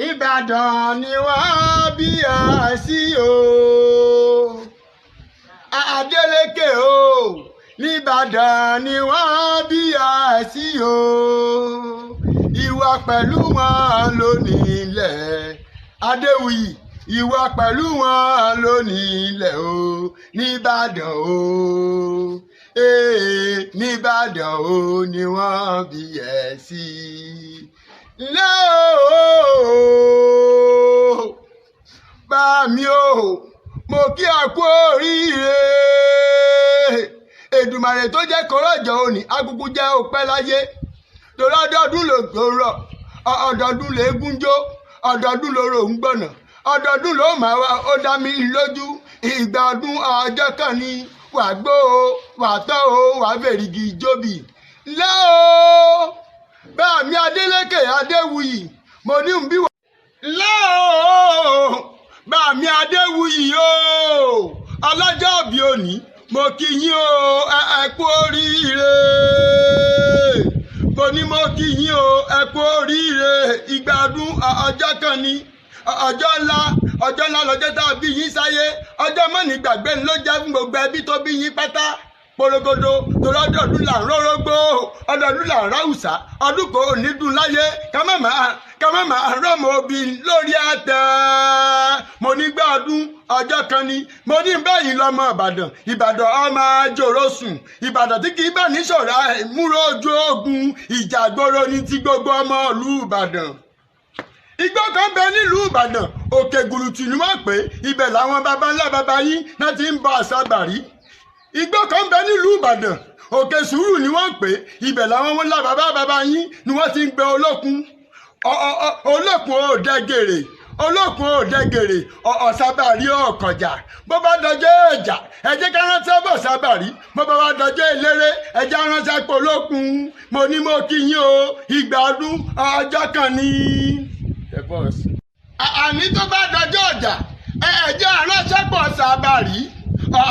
Ìbàdàn ni wọ́n bí a sí o. Adeleke o. Ìbàdàn ni wọ́n bí a sí o. Ìwà pẹ̀lú wọn ló nílẹ̀. Adéwuyì, ìwà pẹ̀lú wọn ló nílẹ̀ o. Nìbàdàn o. Nìbàdàn o ni wọ́n bí ẹ sí. Bá mi o, mo kí a kú oríire. Èdùmàrè tó jẹ́ kọ́rọ̀jọ́ òní agogo jẹ́ òpẹ́ láyé. Torí ọdọọdún lòjò rọ̀, ọdọọdún lèégún jó, ọdọọdún lóró ń gbọ̀nà, ọdọọdún ló máa wá ó dá mi lójú. Ìgbà ọdún ọjọ́ kan ni wàá gbó o, wàá tọ́ o, wàá fèrègì jóbì. Bá mi Adeleke Adéwuyì, mo ní ń bí wà. Bá mi Adéwuyì o, ọlọ́jọ́ òbí òní, mo kí yín o, ẹ kú oríire. Mo ní mo kí yín o, ẹ kú oríire. Ìgbà ọdún ọjọ́ kan ni, ọjọ́ ńlá lọ́jọ́ tá a bí yín sáyé. Ọjọ́ mọ́ni gbàgbé ló jẹ́ fún gbogbo ẹbí tó bí yín pátá. Porogodo torí ọdọọdún là ń rórógbó, ọdọọdún là ń ráùsà, ọdún kò ní dùn láyé ká má máa rọ́mọ obì lórí àtẹ. Mo ní gbà ọdún ọjọ́ kan ni, mo ní báyìí lọ́mọ Ìbàdàn ọmọ àjòrò sùn. Ìbàdàn tí kì í bá ní ṣọ̀rá múrò ojú ogun, ìjà gbòòrò ní ti gbogbo ọmọ ìlú Ìbàdàn. Igbó kan bẹ nílùú Ìbàdàn, òkè gùrùtù ni wọ́n pè, ibẹ̀ làwọn baba ńlá baba yín náà ti ń bọ àṣàbàrí. Igbó kan bẹ nílùú Ìbàdàn, òkè sùúrù ni wọ́n pè, ibẹ̀ làwọn ńlá baba yín ni wọ́n ti ń gbé olókun. Olókun ò dẹ́gèrè, olókun ò dẹ́gèrè, ọ̀ṣàbàrí ọ̀kọ̀jà. Bó bá dọjọ́ ẹ̀jà, ẹ jẹ́ ká ránṣẹ́ bọ̀ ṣàbàrí. Bó bá wá dọjọ́ eléré, ẹ jẹ́ ránṣẹ́ pọ̀ olókun. Mo ní mo kí yín o, ìgbà ọdún ọjọ́ kan ni. Àní tó bá dọjọ́ ọjà, ẹ jẹ́ ránṣẹ́ pọ̀ ṣàbàrí.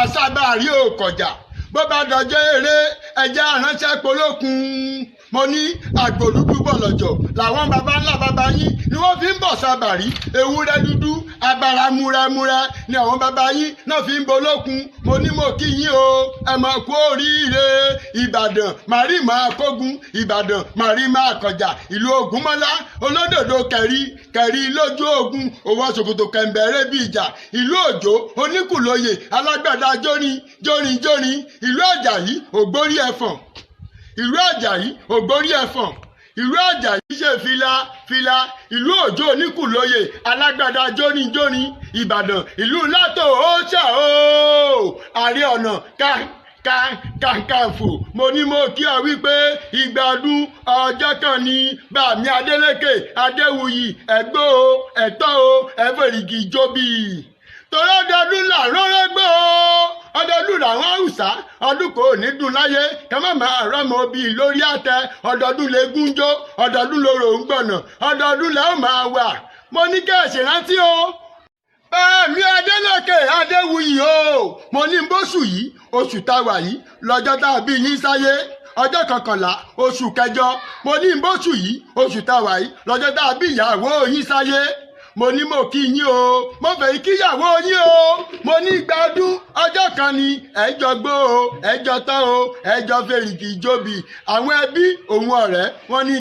Ọ̀ṣàbàrí ọ̀kọ̀jà. Bó bá dọjọ́ eré, ẹ jẹ́ ránṣẹ́ pọ̀ olókun. Mo ní àgbòdúdú bọ̀lọ̀jọ̀ làwọn baba ńlá baba yín ni wọ́n fi ń bọ̀ ṣàbàrí. Ewúrẹ́ dúdú abara múrẹ́múrẹ́ ni àwọn baba yín náà fi ń bolókun. Mo ní mo kí yín o, ẹ mọ̀ kú oríire. Ìbàdàn màrí máa kógun, Ìbàdàn màrí máa kọjà. Ìlú Ògúnmọ́lá olódòdó kẹ̀rí lójú ogun, òwò ṣòkòtò kẹ̀m̀bẹ̀rẹ̀ bí ìjà. Ìlú Òjó oníkùlóyè alágbàdá jórin. Ìlú Àjàyí ògbórí ẹ̀fọ̀n. Ìlú Àjàyí ògbórí ẹ̀fọ̀n. Ìlú Àjàyí ṣe fìlà. Ìlú Òjó oníkùlóyè alágbádá jórin. Ìbàdàn ìlú látò ó ṣà ó. Ààrẹ ọ̀nà kàǹkàǹfò. Mo ní mo kí ọ wípé ìgbà ọdún ọjọ́ kan ni. Bá mi Adeleke Adéwuyì, ẹ̀gbọ́ o, ẹ̀tọ́ o, ẹ̀fẹ̀rìgì jóbì. Torí ọdọọdún là ń rórógbó ọdọọdún làwọn Haúsá, ọdún kò ní dùn láyé ká má máa rọ́mọ obì lórí àtẹ. Ọdọọdún lèégún jó, ọdọọdún lóró ń gbọ̀nà, ọdọọdún lẹ́ ò máa wà. Mo ní kẹ́ ẹ̀ ṣèrántí o. Bá mi Adeleke Adéwuyì o, mo ní bóṣù yìí, oṣù táwà yìí lọ́jọ́ tá a bí yín sáyé. Ọjọ́ 11 oṣù kẹjọ. Mo ní bóṣù yìí, oṣù táwà yìí lọ́jọ́ tá a bí ìyàwó yín sáyé. Mo ní mo kí yín o, mo fẹ́ kíyàwó yín o. Mo ní ìgbà ọdún ọjọ́ kan ni, ẹjọ́ gbó o, ẹjọ́ tán o, ẹjọ́ fèrèkì jóbì. Àwọn ẹbí òun ọ̀rẹ́ wọn ní